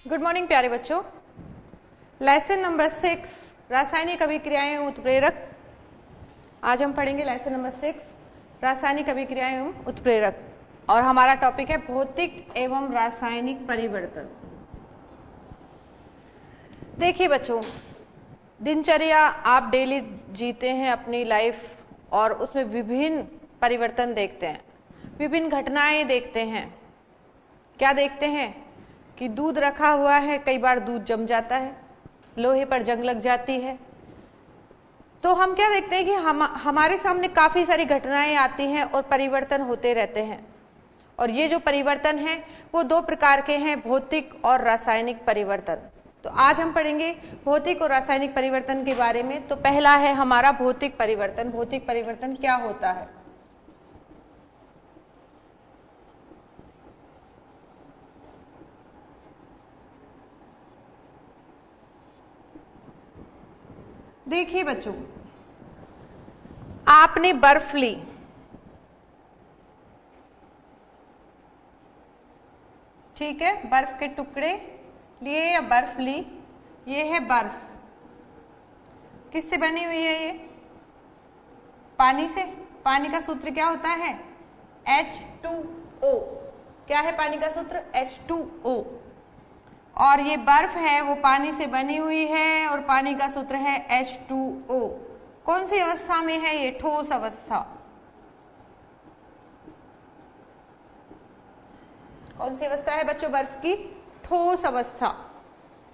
Good morning प्यारे बच्चों। Lesson number 6 रासायनिक अभिक्रियाएं एवं उत्प्रेरक। आज हम पढ़ेंगे लेसन नंबर 6 रासायनिक अभिक्रियाएं एवं उत्प्रेरक और हमारा टॉपिक है भौतिक एवं रासायनिक परिवर्तन। देखिए बच्चों, दिनचर्या आप डेली जीते हैं अपनी लाइफ और उसमें विभिन्न परिवर्तन देखते हैं, विभिन्न घटनाएं देखते हैं। क्या देखते हैं कि दूध रखा हुआ है, कई बार दूध जम जाता है, लोहे पर जंग लग जाती है। तो हम क्या देखते हैं कि हमारे सामने काफी सारी घटनाएं आती हैं और परिवर्तन होते रहते हैं। और ये जो परिवर्तन है वो दो प्रकार के हैं, भौतिक और रासायनिक परिवर्तन। तो आज हम पढ़ेंगे भौतिक और रासायनिक परिवर्तन के बारे में। तो पहला है हमारा भौतिक परिवर्तन। भौतिक परिवर्तन क्या होता है? देखिए बच्चों, आपने बर्फ ली, ठीक है, बर्फ के टुकड़े लिए या बर्फ ली। ये है बर्फ। किससे बनी हुई है ये? पानी से। पानी का सूत्र क्या होता है? H2O। क्या है पानी का सूत्र? H2O। और ये बर्फ है वो पानी से बनी हुई है और पानी का सूत्र है H2O। कौन सी अवस्था में है ये? ठोस अवस्था। कौन सी अवस्था है बच्चों बर्फ की? ठोस अवस्था।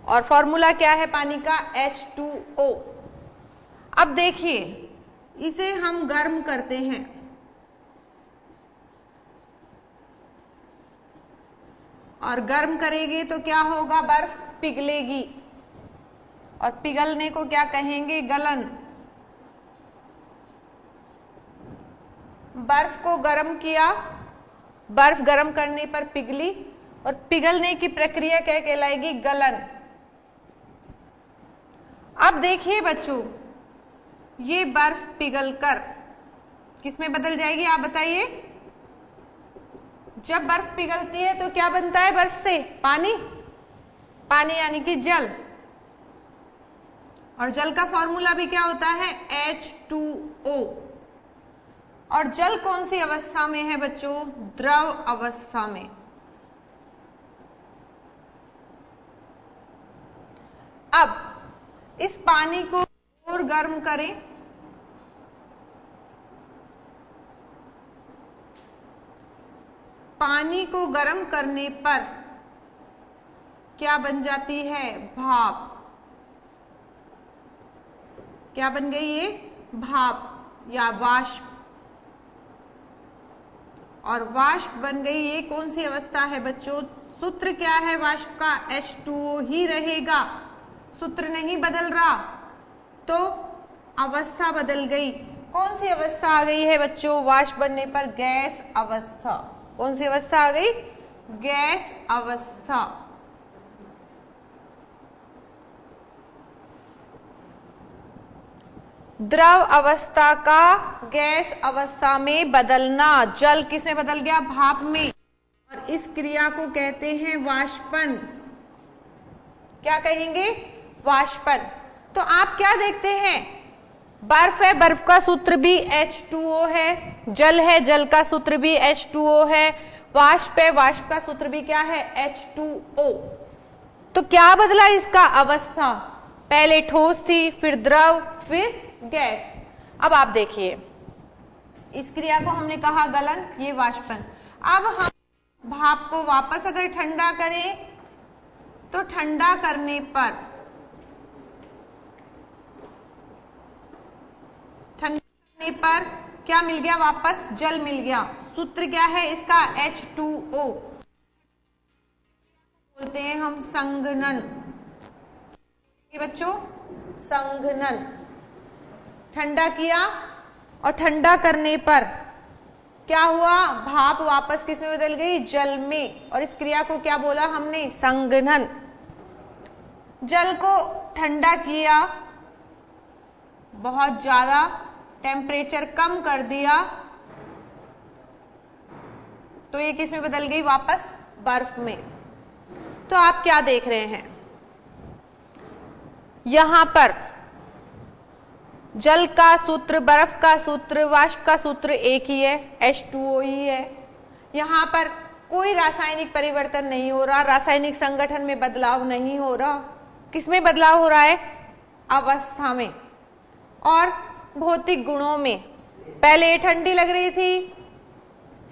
और फॉर्मूला क्या है पानी का? H2O। अब देखिए, इसे हम गर्म करते हैं और गर्म करेंगे तो क्या होगा? बर्फ पिघलेगी और पिघलने को क्या कहेंगे? गलन। बर्फ को गर्म किया, बर्फ गर्म करने पर पिघली और पिघलने की प्रक्रिया क्या कहलाएगी? गलन। अब देखिए बच्चों, ये बर्फ पिघलकर किसमें बदल जाएगी? आप बताइए। जब बर्फ पिघलती है तो क्या बनता है बर्फ से? पानी। पानी यानी कि जल। और जल का फॉर्मूला भी क्या होता है? H2O। और जल कौन सी अवस्था में है बच्चों? द्रव अवस्था में। अब इस पानी को और गर्म करें, पानी को गर्म करने पर क्या बन जाती है? भाप। क्या बन गई ये? भाप या वाष्प। और वाष्प बन गई। ये कौन सी अवस्था है बच्चों? सूत्र क्या है वाष्प का? H2O ही रहेगा, सूत्र नहीं बदल रहा। तो अवस्था बदल गई। कौन सी अवस्था आ गई है बच्चों वाष्प बनने पर? गैस अवस्था। कौन सी अवस्था आ गई? गैस अवस्था। द्रव अवस्था का गैस अवस्था में बदलना। जल किस में बदल गया? भाप में। और इस क्रिया को कहते हैं वाष्पन। क्या कहेंगे? वाष्पन। तो आप क्या देखते हैं? बर्फ है, बर्फ का सूत्र भी H2O है। जल है, जल का सूत्र भी H2O है। वाष्प है, वाष्प का सूत्र भी क्या है? H2O। तो क्या बदला इसका? अवस्था। पहले ठोस थी, फिर द्रव, फिर गैस। अब आप देखिए, इस क्रिया को हमने कहा गलन, ये वाष्पन। अब हम भाप को वापस अगर ठंडा करें तो ठंडा करने पर क्या मिल गया? वापस जल मिल गया। सूत्र क्या है इसका? H2O। बोलते हैं हम संघनन। ये बच्चों संघनन। ठंडा किया और ठंडा करने पर क्या हुआ? भाप वापस किस में बदल गई? जल में। और इस क्रिया को क्या बोला हमने? संघनन। जल को ठंडा किया, बहुत ज्यादा टेम्परेचर कम कर दिया तो ये किस में बदल गई? वापस बर्फ में। तो आप क्या देख रहे हैं, यहां पर जल का सूत्र, बर्फ का सूत्र, वाष्प का सूत्र एक ही है, H2O ही है। यहां पर कोई रासायनिक परिवर्तन नहीं हो रहा, रासायनिक संगठन में बदलाव नहीं हो रहा। किसमें बदलाव हो रहा है, अवस्था में और भौतिक गुणों में। पहले ये ठंडी लग रही थी,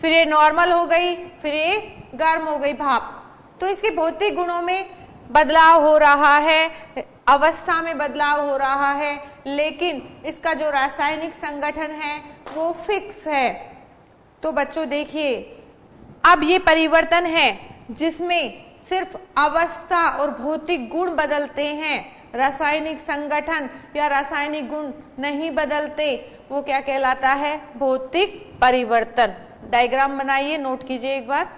फिर ये नॉर्मल हो गई, फिर ये गर्म हो गई भाप। तो इसके भौतिक गुणों में बदलाव हो रहा है, अवस्था में बदलाव हो रहा है, लेकिन इसका जो रासायनिक संगठन है वो फिक्स है। तो बच्चों देखिए, अब ये परिवर्तन है जिसमें सिर्फ अवस्था और भौतिक गुण बदलते हैं, रासायनिक संगठन या रासायनिक गुण नहीं बदलते। वो क्या कहलाता है, भौतिक परिवर्तन। डायग्राम बनाइए, नोट कीजिए एक बार।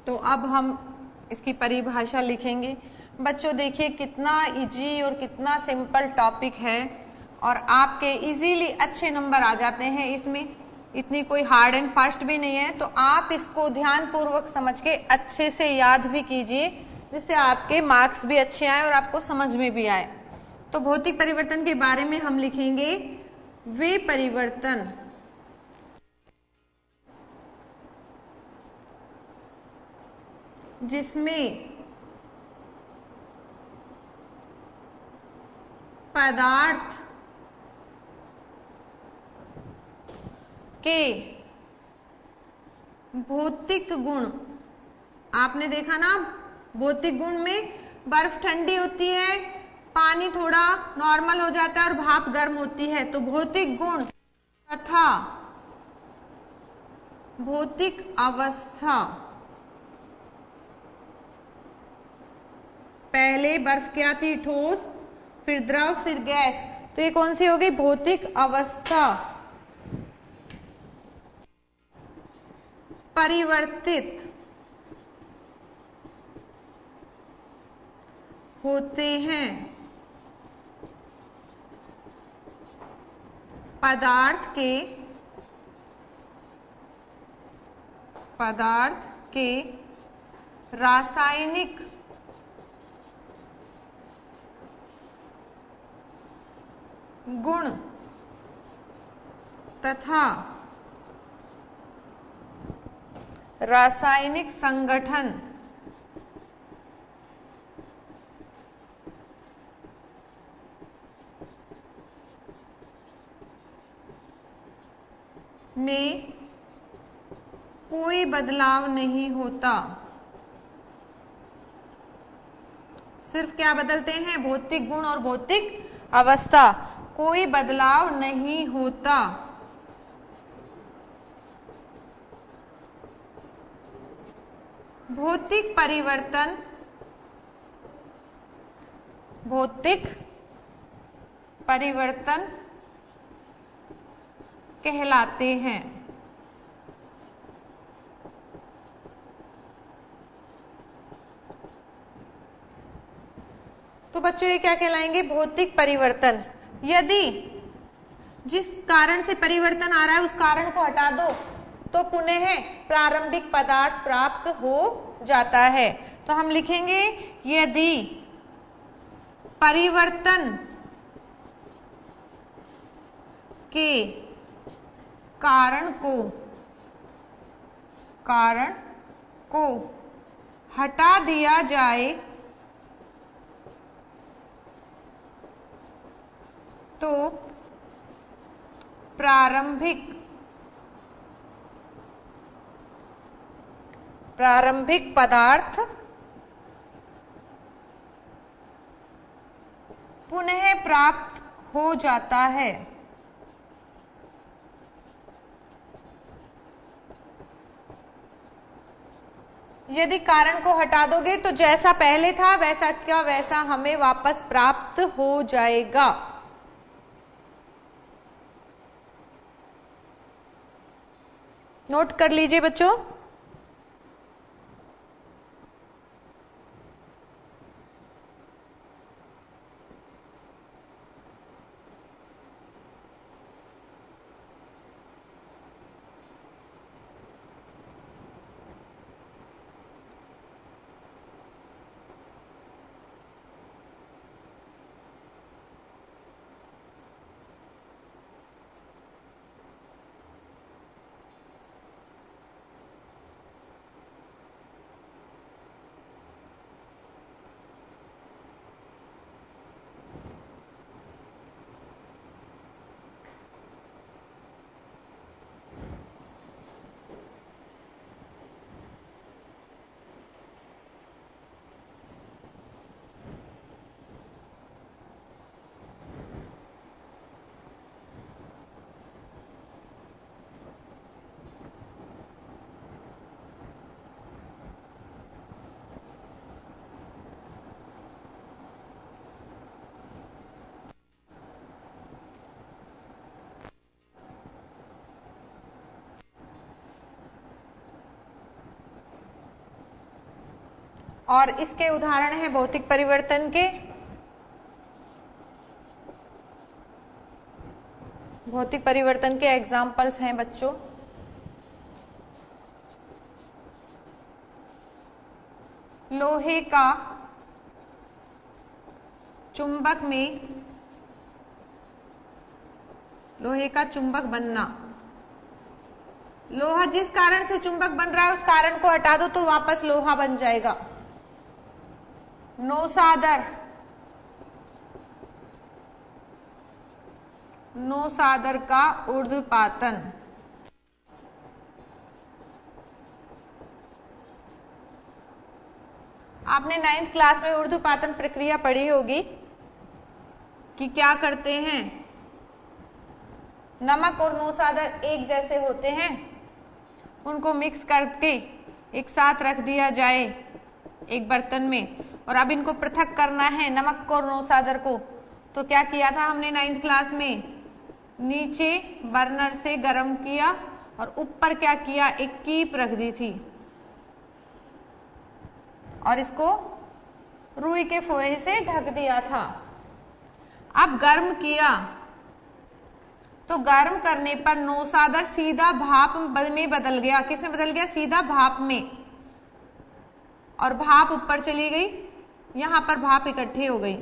तो अब हम इसकी परिभाषा लिखेंगे। बच्चों देखिए कितना इजी और कितना सिंपल टॉपिक है, और आपके इजीली अच्छे नंबर आ जाते हैं इसमें। इतनी कोई हार्ड एंड फास्ट भी नहीं है, तो आप इसको ध्यान पूर्वक समझ के अच्छे से याद भी कीजिए, जिससे आपके मार्क्स भी अच्छे आए और आपको समझ में भी आए। तो भौतिक परिवर्तन के बारे में हम लिखेंगे, वे परिवर्तन जिसमें पदार्थ के भौतिक गुण, आपने देखा ना, भौतिक गुण में बर्फ ठंडी होती है, पानी थोड़ा नॉर्मल हो जाता है और भाप गर्म होती है। तो भौतिक गुण तथा भौतिक अवस्था, पहले बर्फ क्या थी, ठोस, फिर द्रव, फिर गैस। तो ये कौन सी होगी, भौतिक अवस्था परिवर्तित होते हैं पदार्थ के रासायनिक गुण तथा रासायनिक संगठन में कोई बदलाव नहीं होता। सिर्फ क्या बदलते हैं, भौतिक गुण और भौतिक अवस्था, कोई बदलाव नहीं होता। भौतिक परिवर्तन कहलाते हैं। तो बच्चों ये क्या कहलाएंगे, भौतिक परिवर्तन। यदि जिस कारण से परिवर्तन आ रहा है उस कारण को हटा दो तो पुनः प्रारंभिक पदार्थ प्राप्त हो जाता है। तो हम लिखेंगे, यदि परिवर्तन के कारण को हटा दिया जाए तो प्रारंभिक पदार्थ पुनः प्राप्त हो जाता है। यदि कारण को हटा दोगे तो जैसा पहले था वैसा क्या वैसा हमें वापस प्राप्त हो जाएगा। नोट कर लीजिए बच्चों। और इसके उदाहरण है भौतिक परिवर्तन के। भौतिक परिवर्तन के एग्जाम्पल्स हैं बच्चों, लोहे का चुंबक में, लोहे का चुंबक बनना। लोहा जिस कारण से चुंबक बन रहा है उस कारण को हटा दो तो वापस लोहा बन जाएगा। नौसादर, नौसादर का ऊर्ध्वपातन। आपने 9th क्लास में ऊर्ध्वपातन प्रक्रिया पढ़ी होगी कि क्या करते हैं, नमक और नौसादर एक जैसे होते हैं, उनको मिक्स करके एक साथ रख दिया जाए एक बर्तन में, और अब इनको पृथक करना है नमक को और नौसादर को। तो क्या किया था हमने 9th क्लास में, नीचे बर्नर से गर्म किया और ऊपर क्या किया, एक कीप रख दी थी और इसको रुई के फोए से ढक दिया था। अब गर्म किया तो गर्म करने पर नौसादर सीधा भाप में बदल गया। किसमें बदल गया, सीधा भाप में, और भाप ऊपर चली गई, यहां पर भाप इकट्ठी हो गई।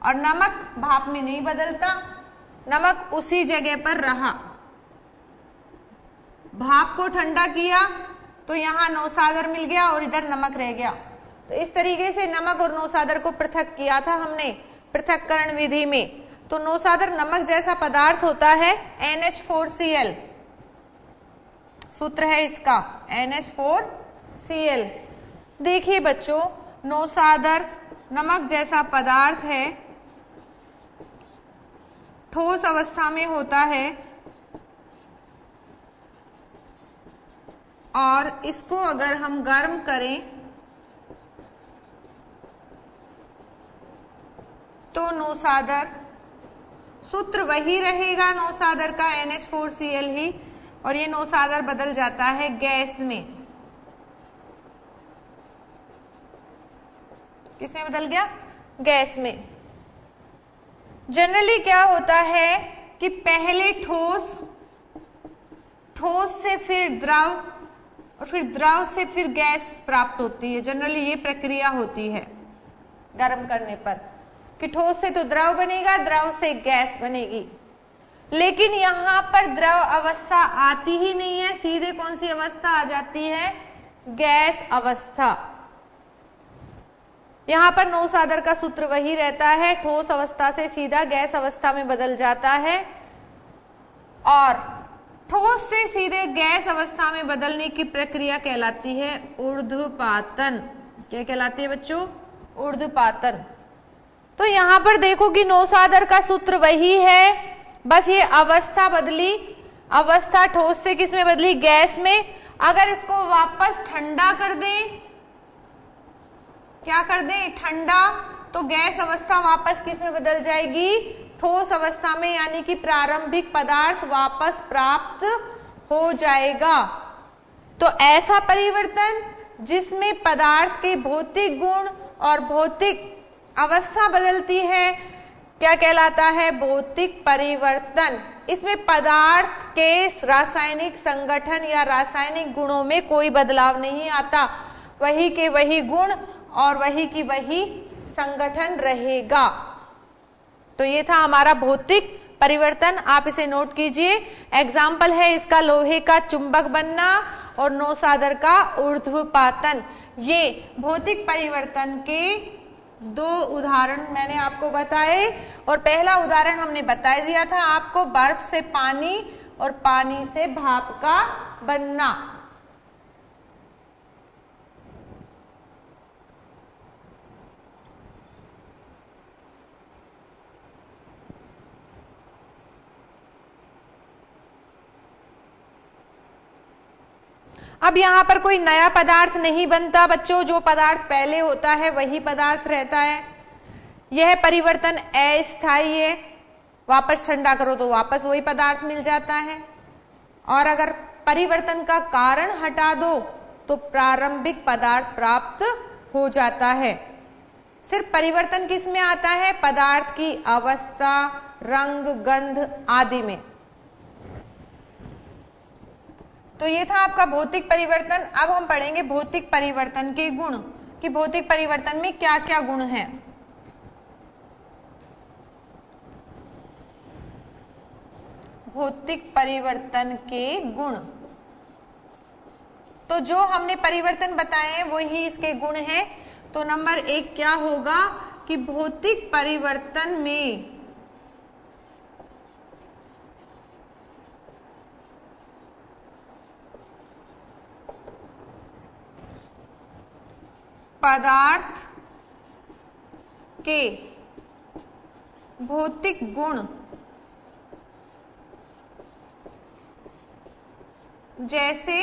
और नमक भाप में नहीं बदलता, नमक उसी जगह पर रहा। भाप को ठंडा किया तो यहां नौसादर मिल गया और इधर नमक रह गया। तो इस तरीके से नमक और नौसादर को पृथक किया था हमने पृथक्करण विधि में। तो नौसादर नमक जैसा पदार्थ होता है, NH4Cl सूत्र है इसका, NH4Cl। देखिए बच्चों, नौसादर नमक जैसा पदार्थ है, ठोस अवस्था में होता है, और इसको अगर हम गर्म करें तो नौसादर, सूत्र वही रहेगा नौसादर का, NH4Cl ही, और ये नौसादर बदल जाता है गैस में। किसमें बदल गया, गैस में। जनरली क्या होता है कि पहले ठोस, ठोस से फिर द्रव, और फिर द्रव से फिर गैस प्राप्त होती है। जनरली ये प्रक्रिया होती है गर्म करने पर, कि ठोस से तो द्रव बनेगा, द्रव से गैस बनेगी। लेकिन यहां पर द्रव अवस्था आती ही नहीं है, सीधे कौन सी अवस्था आ जाती है, गैस अवस्था। यहां पर नौसादर का सूत्र वही रहता है, ठोस अवस्था से सीधा गैस अवस्था में बदल जाता है, और ठोस से सीधे गैस अवस्था में बदलने की प्रक्रिया कहलाती है ऊर्ध्वपातन। क्या कहलाती है बच्चों, ऊर्ध्वपातन। तो यहां पर देखो कि नौसादर का सूत्र वही है, बस ये अवस्था बदली, अवस्था ठोस से किस में बदली, गैस में, अगर इसको वापस ठंडा कर दें, क्या कर दें, ठंडा, तो गैस अवस्था वापस किस में बदल जाएगी, ठोस अवस्था में, यानी कि प्रारंभिक पदार्थ वापस प्राप्त हो जाएगा। तो ऐसा परिवर्तन जिसमें पदार्थ के भौतिक गुण और भौतिक अवस्था बदलती है क्या कहलाता है, भौतिक परिवर्तन। इसमें पदार्थ के रासायनिक संगठन या रासायनिक गुणों में कोई बदलाव नहीं आता, वही के वही गुण और वही की वही संगठन रहेगा। तो ये था हमारा भौतिक परिवर्तन, आप इसे नोट कीजिए। एग्जाम्पल है इसका लोहे का चुंबक बनना और नौसादर का ऊर्ध्वपातन। ये भौतिक परिवर्तन के दो उदाहरण मैंने आपको बताए, और पहला उदाहरण हमने बता दिया था आपको, बर्फ से पानी और पानी से भाप का बनना। अब यहां पर कोई नया पदार्थ नहीं बनता बच्चों, जो पदार्थ पहले होता है वही पदार्थ रहता है। यह परिवर्तन अस्थायी है, वापस ठंडा करो तो वापस वही पदार्थ मिल जाता है। और अगर परिवर्तन का कारण हटा दो तो प्रारंभिक पदार्थ प्राप्त हो जाता है। सिर्फ परिवर्तन किस में आता है, पदार्थ की अवस्था, रंग, गंध आदि में। तो ये था आपका भौतिक परिवर्तन। अब हम पढ़ेंगे भौतिक परिवर्तन के गुण, कि भौतिक परिवर्तन में क्या क्या गुण हैं। भौतिक परिवर्तन के गुण, तो जो हमने परिवर्तन बताए हैं वही इसके गुण हैं। तो नंबर 1 क्या होगा कि भौतिक परिवर्तन में पदार्थ के भौतिक गुण जैसे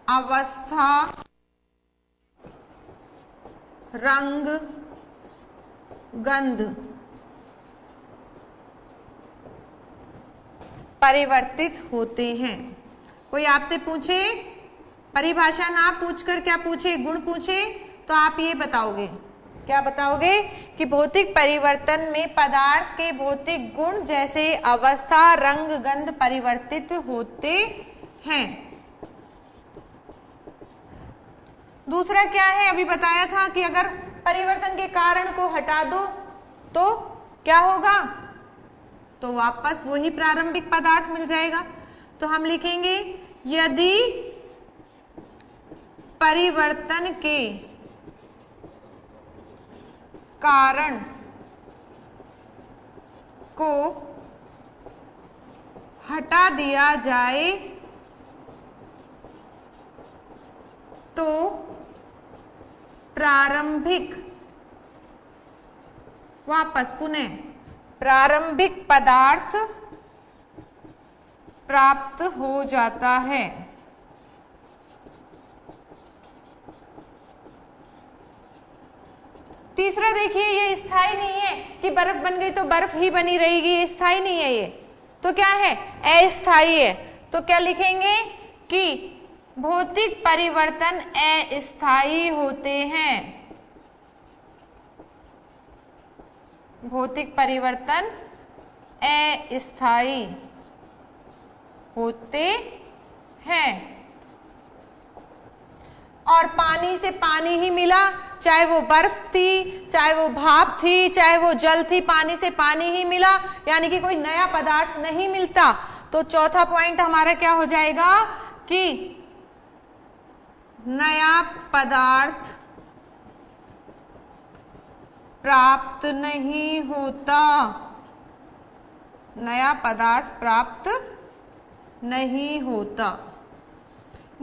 अवस्था, रंग, गंध परिवर्तित होते हैं। कोई आपसे पूछे, परिभाषा ना पूछकर क्या पूछे, गुण पूछे, तो आप ये बताओगे, क्या बताओगे कि भौतिक परिवर्तन में पदार्थ के भौतिक गुण जैसे अवस्था, रंग, गंध परिवर्तित होते हैं। दूसरा क्या है, अभी बताया था कि अगर परिवर्तन के कारण को हटा दो तो क्या होगा, तो वापस वही प्रारंभिक पदार्थ मिल जाएगा। तो हम लिखेंगे यदि परिवर्तन के कारण को हटा दिया जाए तो प्रारंभिक, वापस पुनः प्रारंभिक पदार्थ प्राप्त हो जाता है। तीसरा देखिए, ये स्थायी नहीं है कि बर्फ बन गई तो बर्फ ही बनी रहेगी, स्थायी नहीं है ये, तो क्या है, अस्थायी है। तो क्या लिखेंगे कि भौतिक परिवर्तन अस्थायी होते हैं। भौतिक परिवर्तन अस्थायी होते हैं। और पानी से पानी ही मिला, चाहे वो बर्फ थी, चाहे वो भाप थी, चाहे वो जल थी, पानी से पानी ही मिला, यानी कि कोई नया पदार्थ नहीं मिलता। तो चौथा पॉइंट हमारा क्या हो जाएगा कि नया पदार्थ प्राप्त नहीं होता। नया पदार्थ प्राप्त नहीं होता।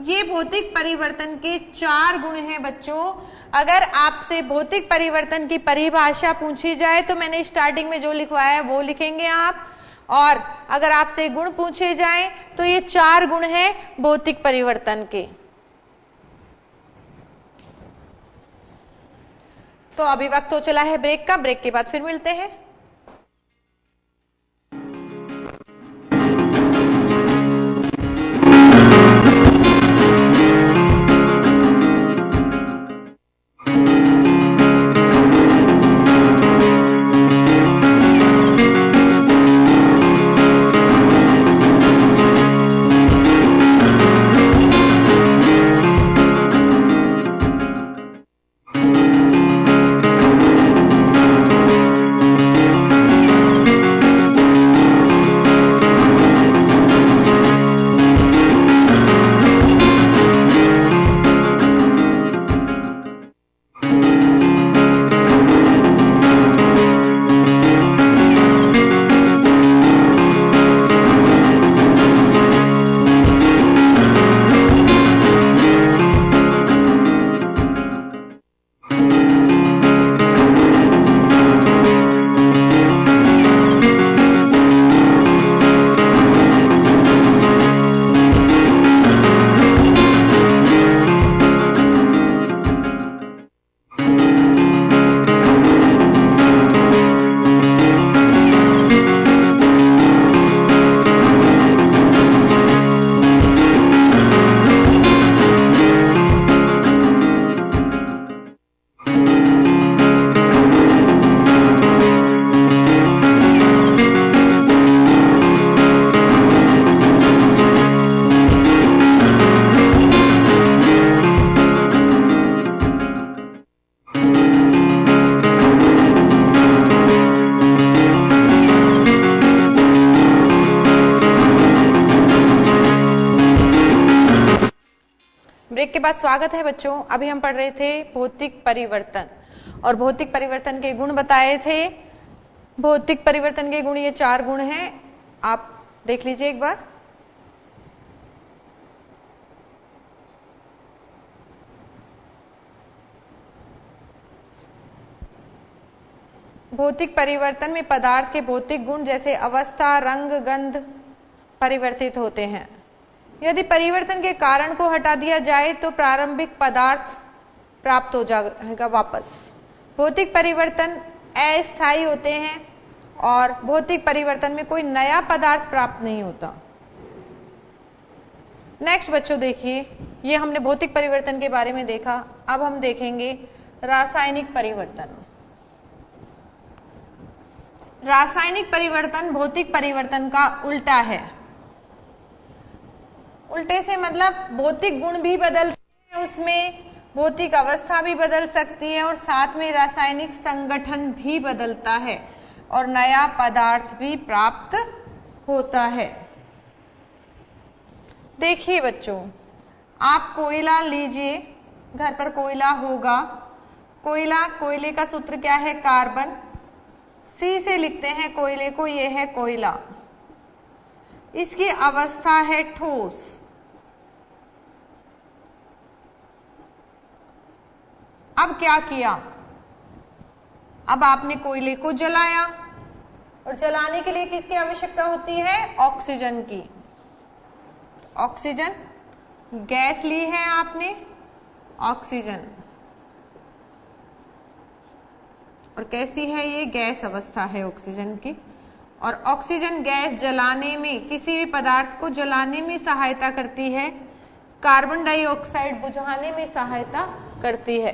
ये भौतिक परिवर्तन के 4 गुण हैं बच्चों। अगर आपसे भौतिक परिवर्तन की परिभाषा पूछी जाए तो मैंने स्टार्टिंग में जो लिखवाया है वो लिखेंगे आप, और अगर आपसे गुण पूछे जाएं तो ये 4 गुण हैं भौतिक परिवर्तन के। तो अभी वक्त तो चला है ब्रेक का, ब्रेक के बाद फिर मिलते हैं। ब्रेक के बाद स्वागत है बच्चों। अभी हम पढ़ रहे थे भौतिक परिवर्तन और भौतिक परिवर्तन के गुण बताए थे। भौतिक परिवर्तन के गुण ये 4 गुण हैं, आप देख लीजिए एक बार। भौतिक परिवर्तन में पदार्थ के भौतिक गुण जैसे अवस्था, रंग, गंध परिवर्तित होते हैं। यदि परिवर्तन के कारण को हटा दिया जाए तो प्रारंभिक पदार्थ प्राप्त हो जाएगा वापस। भौतिक परिवर्तन अस्थायी होते हैं और भौतिक परिवर्तन में कोई नया पदार्थ प्राप्त नहीं होता। नेक्स्ट बच्चों देखिए, ये हमने भौतिक परिवर्तन के बारे में देखा। अब हम देखेंगे रासायनिक परिवर्तन। रासायनिक परिवर्तन भौतिक परिवर्तन का उल्टा है। उल्टे से मतलब भौतिक गुण भी बदलते हैं, उसमें भौतिक अवस्था भी बदल सकती है और साथ में रासायनिक संगठन भी बदलता है और नया पदार्थ भी प्राप्त होता है। देखिए बच्चों, आप कोयला लीजिए, घर पर कोयला होगा। कोयले का सूत्र क्या है? कार्बन। सी से लिखते हैं कोयले को, यह है कोयला। इसकी अवस्था है ठोस। अब क्या किया? अब आपने कोयले को जलाया और जलाने के लिए किसकी आवश्यकता होती है? ऑक्सीजन की। ऑक्सीजन गैस ली है आपने, ऑक्सीजन, और कैसी है ये? गैस अवस्था है ऑक्सीजन की। और ऑक्सीजन गैस जलाने में, किसी भी पदार्थ को जलाने में सहायता करती है, कार्बन डाइऑक्साइड बुझाने में सहायता करती है।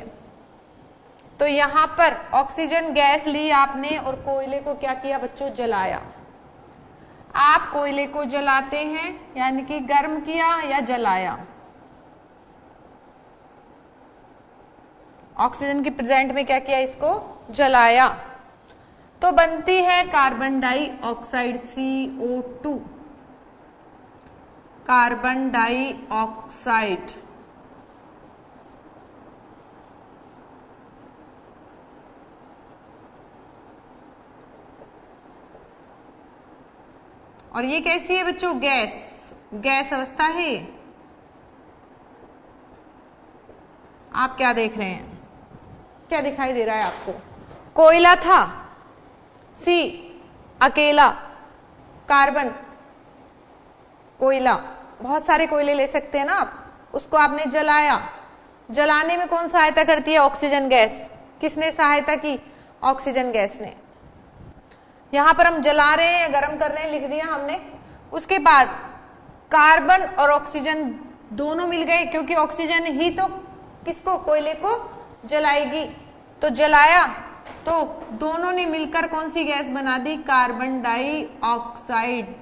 तो यहां पर ऑक्सीजन गैस ली आपने और कोयले को क्या किया बच्चों? जलाया। आप कोयले को जलाते हैं यानी कि गर्म किया या जलाया। ऑक्सीजन की प्रेजेंट में क्या किया? इसको जलाया। तो बनती है carbon dioxide, CO2, carbon dioxide. और ये कैसी है बच्चों? गैस। गैस अवस्था है। आप क्या देख रहे हैं? क्या दिखाई दे रहा है आपको? कोयला था, सी अकेला, कार्बन, कोयला, बहुत सारे कोयले ले सकते हैं ना आप, उसको आपने जलाया, जलाने में कौन सहायता करती है? Oxygen gas. किसने सहायता की? ऑक्सीजन गैस ने। यहां पर हम जला रहे हैं या गर्म कर रहे हैं लिख दिया हमने। उसके बाद कार्बन और ऑक्सीजन दोनों मिल गए, क्योंकि ऑक्सीजन ही तो किसको? कोयले को जलाएगी। तो जलाया तो दोनों ने मिलकर कौन सी गैस बना दी? Carbon dioxide.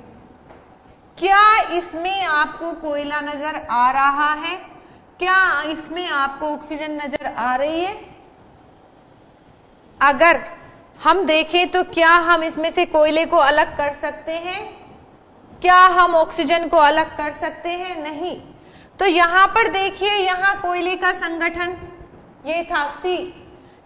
क्या इसमें आपको कोयला नजर आ रहा है? क्या इसमें आपको ऑक्सीजन नजर आ रही है? अगर हम देखें तो क्या हम इसमें से कोयले को अलग कर सकते हैं? क्या हम ऑक्सीजन को अलग कर सकते हैं? नहीं। तो यहां पर देखिए, यहां कोयले का संगठन ये था C,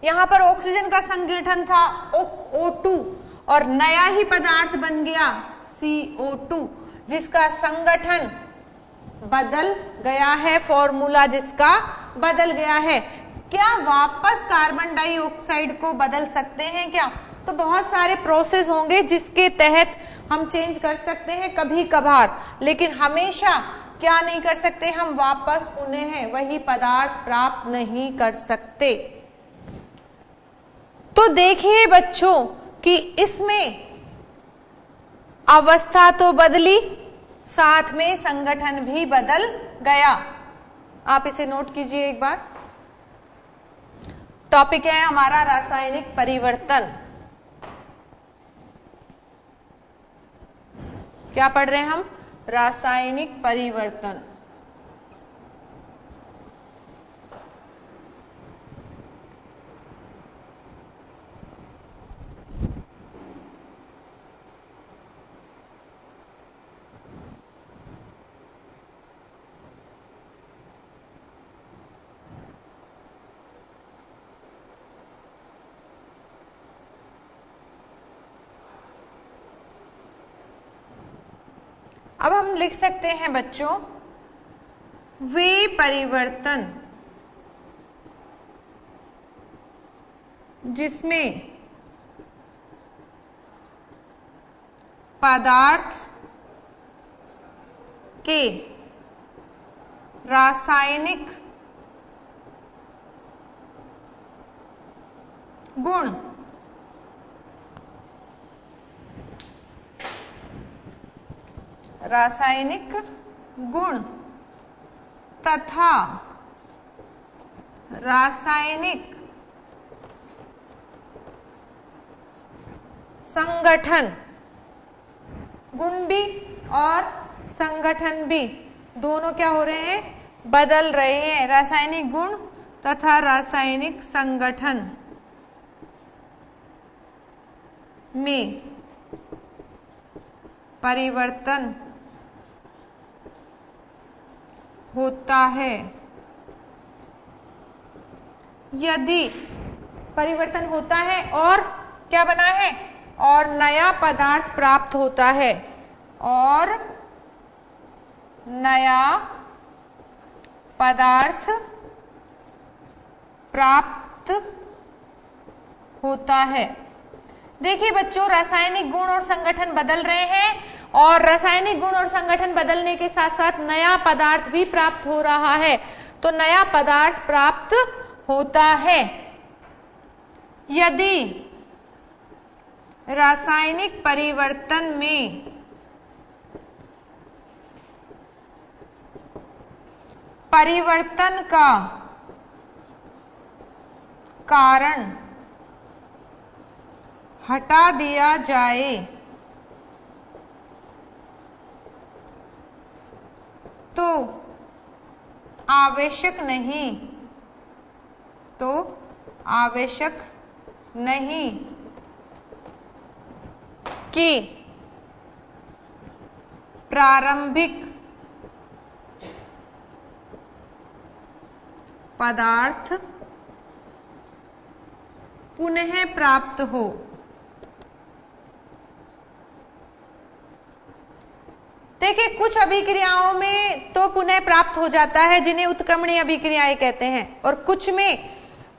यहां पर ऑक्सीजन का संगठन था O2 और नया ही पदार्थ बन गया CO2, जिसका संगठन बदल गया है, फॉर्मूला जिसका बदल गया है। क्या वापस कार्बन डाइऑक्साइड को बदल सकते हैं क्या? तो बहुत सारे प्रोसेस होंगे जिसके तहत हम चेंज कर सकते हैं कभी कभार, लेकिन हमेशा क्या नहीं कर सकते? हम वापस पुनः वही पदार्थ प्राप्त नहीं कर सकते। तो देखिए बच्चों कि इसमें अवस्था तो बदली, साथ में संगठन भी बदल गया। आप इसे नोट कीजिए एक बार। टॉपिक है हमारा रासायनिक परिवर्तन। क्या पढ़ रहे हैं हम? रासायनिक परिवर्तन। अब हम लिख सकते हैं बच्चों, वे परिवर्तन जिसमें पदार्थ के रासायनिक गुण तथा रासायनिक संगठन, गुण भी और संगठन भी दोनों क्या हो रहे हैं? बदल रहे हैं। रासायनिक गुण तथा रासायनिक संगठन में परिवर्तन होता है। यदि परिवर्तन होता है और क्या बना है? और नया पदार्थ प्राप्त होता है, और नया पदार्थ प्राप्त होता है। देखिए बच्चों, रासायनिक गुण और संगठन बदल रहे हैं, और रासायनिक गुण और संगठन बदलने के साथ साथ नया पदार्थ भी प्राप्त हो रहा है। तो नया पदार्थ प्राप्त होता है यदि रासायनिक परिवर्तन में परिवर्तन का कारण हटा दिया जाए तो आवश्यक नहीं कि प्रारंभिक पदार्थ पुनः प्राप्त हो। देखिए, कुछ अभिक्रियाओं में तो पुनः प्राप्त हो जाता है जिन्हें उत्क्रमणीय अभिक्रियाएं कहते हैं, और कुछ में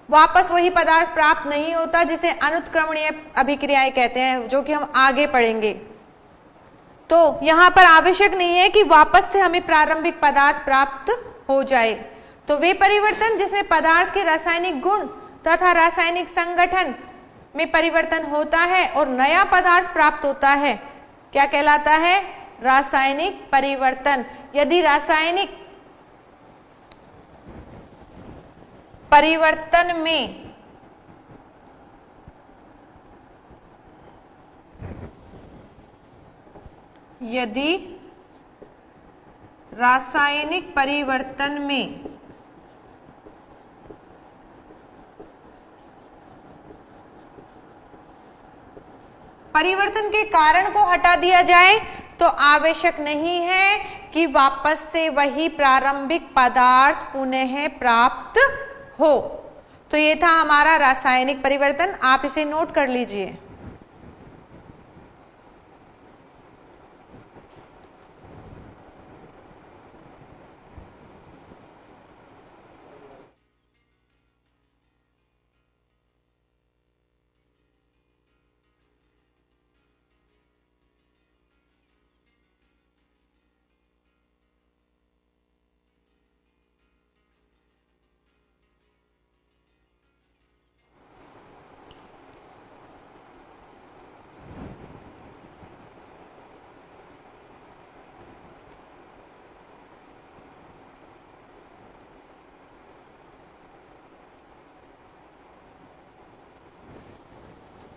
वापस वही पदार्थ प्राप्त नहीं होता जिसे अनुत्क्रमणीय अभिक्रियाएं कहते हैं, जो कि हम आगे पढ़ेंगे। तो यहां पर आवश्यक नहीं है कि वापस से हमें प्रारंभिक पदार्थ प्राप्त हो जाए। तो वे परिवर्तन जिसमें पदार्थ के रासायनिक गुण तथा रासायनिक संगठन में परिवर्तन होता है और नया पदार्थ प्राप्त होता है, क्या कहलाता है? रासायनिक परिवर्तन। यदि रासायनिक परिवर्तन में परिवर्तन के कारण को हटा दिया जाए तो आवश्यक नहीं है कि वापस से वही प्रारंभिक पदार्थ पुनः प्राप्त हो। तो ये था हमारा रासायनिक परिवर्तन, आप इसे नोट कर लीजिए।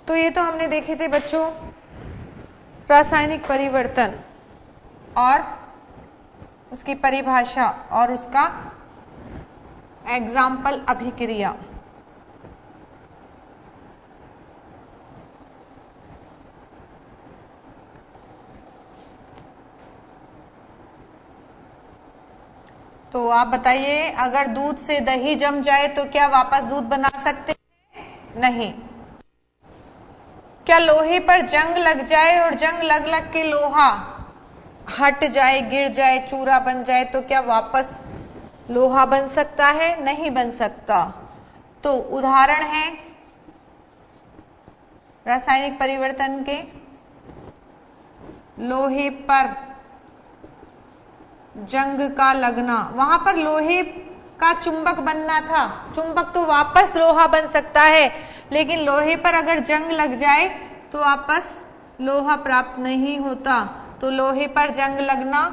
तो ये तो हमने देखे थे बच्चों रासायनिक परिवर्तन और उसकी परिभाषा और उसका एग्जाम्पल अभिक्रिया। तो आप बताइए, अगर दूध से दही जम जाए तो क्या वापस दूध बना सकते हैं? नहीं। क्या लोहे पर जंग लग जाए और जंग लग लग के लोहा हट जाए, गिर जाए, चूरा बन जाए तो क्या वापस लोहा बन सकता है? नहीं बन सकता। तो उदाहरण है रासायनिक परिवर्तन के, लोहे पर जंग का लगना। वहां पर लोहे का चुंबक बनना था, चुंबक तो वापस लोहा बन सकता है, लेकिन लोहे पर अगर जंग लग जाए तो वापस लोहा प्राप्त नहीं होता। तो लोहे पर जंग लगना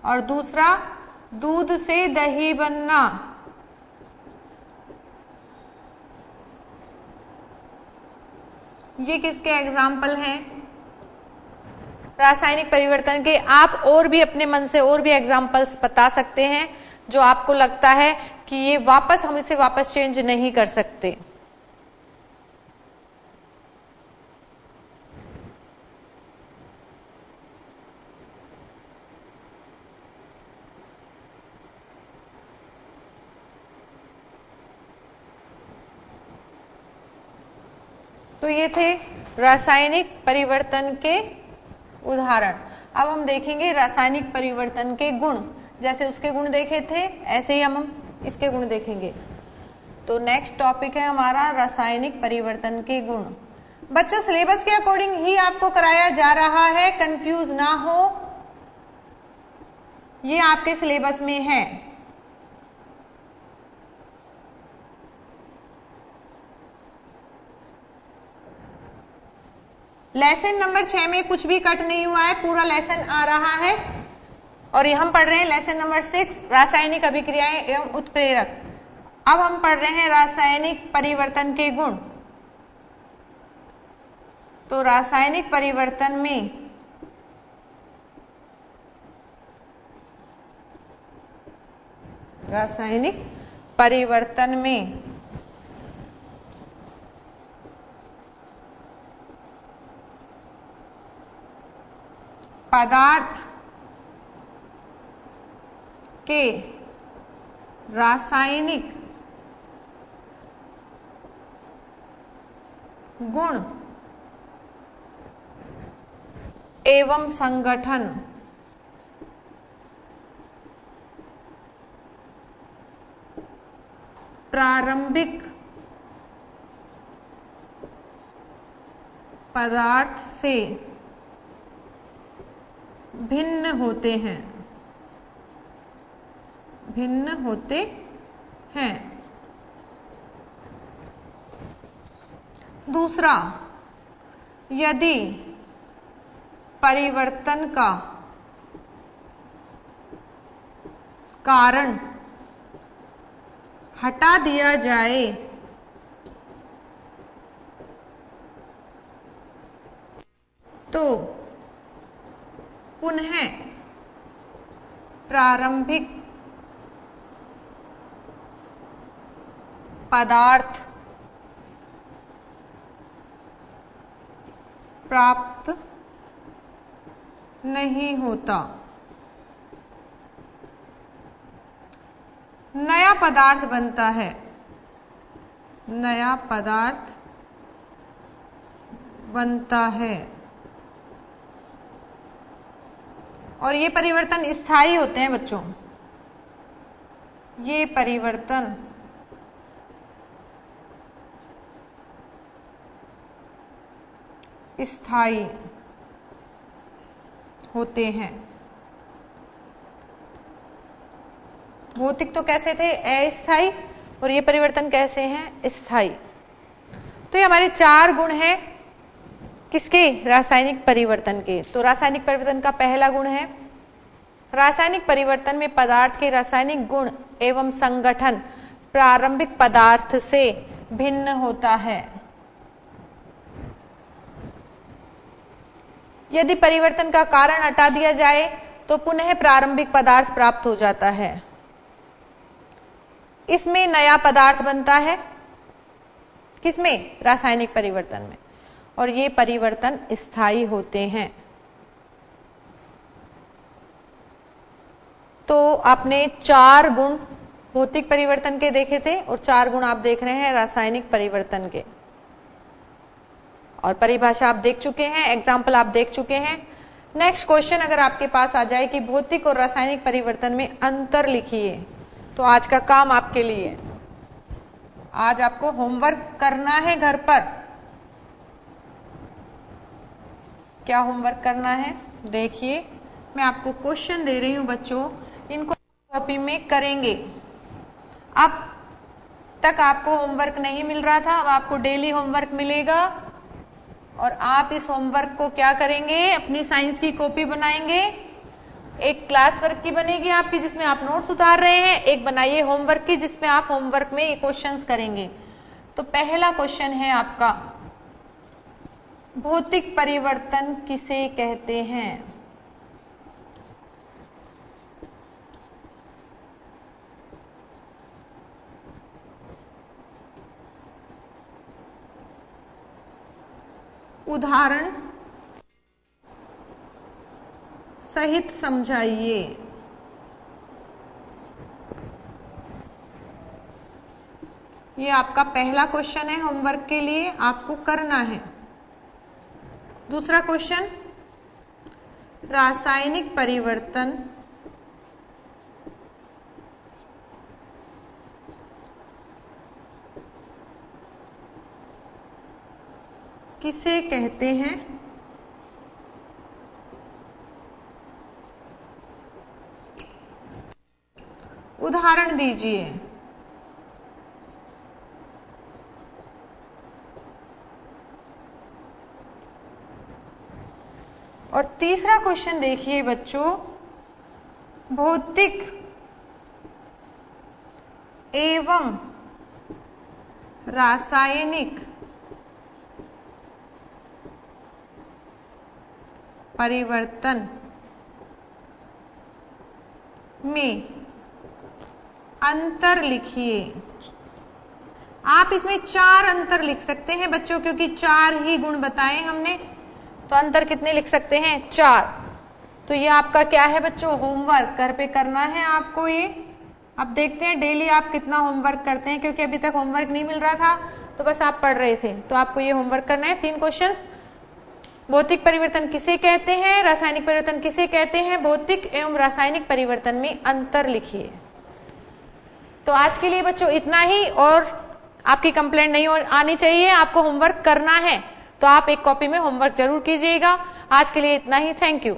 और दूसरा दूध से दही बनना। ये किसके एग्जाम्पल हैं? रासायनिक परिवर्तन के। आप और भी अपने मन से और भी एग्जाम्पल्स बता सकते हैं जो आपको लगता है कि ये वापस हम इसे वापस चेंज नहीं कर सकते। तो ये थे रासायनिक परिवर्तन के उदाहरण। अब हम देखेंगे रासायनिक परिवर्तन के गुण। जैसे उसके गुण देखे थे ऐसे ही हम इसके गुण देखेंगे। तो नेक्स्ट टॉपिक है हमारा रासायनिक परिवर्तन के गुण। बच्चों सिलेबस के अकॉर्डिंग ही आपको कराया जा रहा है, कंफ्यूज ना हो, ये आपके सिलेबस में है। लेसन नंबर 6 में कुछ भी कट नहीं हुआ है, पूरा लेसन आ रहा है। और ये हम पढ़ रहे हैं लेसन नंबर 6 रासायनिक अभिक्रियाएं एवं उत्प्रेरक। अब हम पढ़ रहे हैं रासायनिक परिवर्तन के गुण। तो रासायनिक परिवर्तन में पदार्थ के रासायनिक गुण एवं संगठन प्रारंभिक पदार्थ से भिन्न होते हैं, भिन्न होते हैं। दूसरा, यदि परिवर्तन का कारण हटा दिया जाए तो पुनः प्रारंभिक पदार्थ प्राप्त नहीं होता। नया पदार्थ बनता है, नया पदार्थ बनता है और ये परिवर्तन स्थायी होते हैं बच्चों। ये परिवर्तन स्थायी होते हैं। भौतिक तो कैसे थे? अस्थायी, और ये परिवर्तन कैसे हैं? स्थायी। तो ये हमारे 4 गुण हैं किसके? रासायनिक परिवर्तन के। तो रासायनिक परिवर्तन का पहला गुण है, रासायनिक परिवर्तन में पदार्थ के रासायनिक गुण एवं संगठन प्रारंभिक पदार्थ से भिन्न होता है। यदि परिवर्तन का कारण हटा दिया जाए तो पुनः प्रारंभिक पदार्थ प्राप्त हो जाता है। इसमें नया पदार्थ बनता है, किसमें? रासायनिक परिवर्तन में, और ये परिवर्तन स्थायी होते हैं। तो आपने 4 गुण भौतिक परिवर्तन के देखे थे और 4 गुण आप देख रहे हैं रासायनिक परिवर्तन के, और परिभाषा आप देख चुके हैं, एग्जाम्पल आप देख चुके हैं। नेक्स्ट क्वेश्चन अगर आपके पास आ जाए कि भौतिक और रासायनिक परिवर्तन में अंतर लिखिए, तो आज का काम आपके लिए, आज आपको होमवर्क करना है घर पर। क्या होमवर्क करना है? देखिए, मैं आपको क्वेश्चन दे रही हूं बच्चों, इनको कॉपी में करेंगे। अब तक आपको होमवर्क नहीं मिल रहा था, अब आपको डेली होमवर्क मिलेगा और आप इस होमवर्क को क्या करेंगे? अपनी साइंस की कॉपी बनाएंगे। एक क्लास वर्क की बनेगी आपकी जिसमें आप नोट्स उतार रहे हैं, एक बनाइए होमवर्क की जिसमें आप होमवर्क में ये क्वेश्चंस करेंगे। तो पहला क्वेश्चन है आपका, भौतिक परिवर्तन किसे कहते हैं? उदाहरण सहित समझाइए। ये आपका पहला क्वेश्चन है, होमवर्क के लिए आपको करना है। दूसरा क्वेश्चन, रासायनिक परिवर्तन किसे कहते हैं? उदाहरण दीजिए। और तीसरा क्वेश्चन देखिए बच्चों, भौतिक एवं रासायनिक परिवर्तन में अंतर लिखिए। आप इसमें 4 अंतर लिख सकते हैं बच्चों, क्योंकि 4 ही गुण बताए हमने, तो अंतर कितने लिख सकते हैं? 4। तो ये आपका क्या है बच्चों? होमवर्क घर पे करना है आपको। ये अब देखते हैं डेली आप कितना होमवर्क करते हैं, क्योंकि अभी तक होमवर्क नहीं मिल रहा था तो बस आप पढ़ रहे थे। तो आपको ये होमवर्क करना है। 3 क्वेश्चंस, भौतिक परिवर्तन किसे कहते हैं, रासायनिक परिवर्तन किसे कहते हैं, भौतिक एवं रासायनिक परिवर्तन में अंतर लिखिए। तो आज के लिए बच्चों इतना ही, और आपकी कंप्लेंट नहीं आनी चाहिए, आपको होमवर्क करना है। तो आप एक कॉपी में होमवर्क जरूर कीजिएगा। आज के लिए इतना ही, थैंक यू।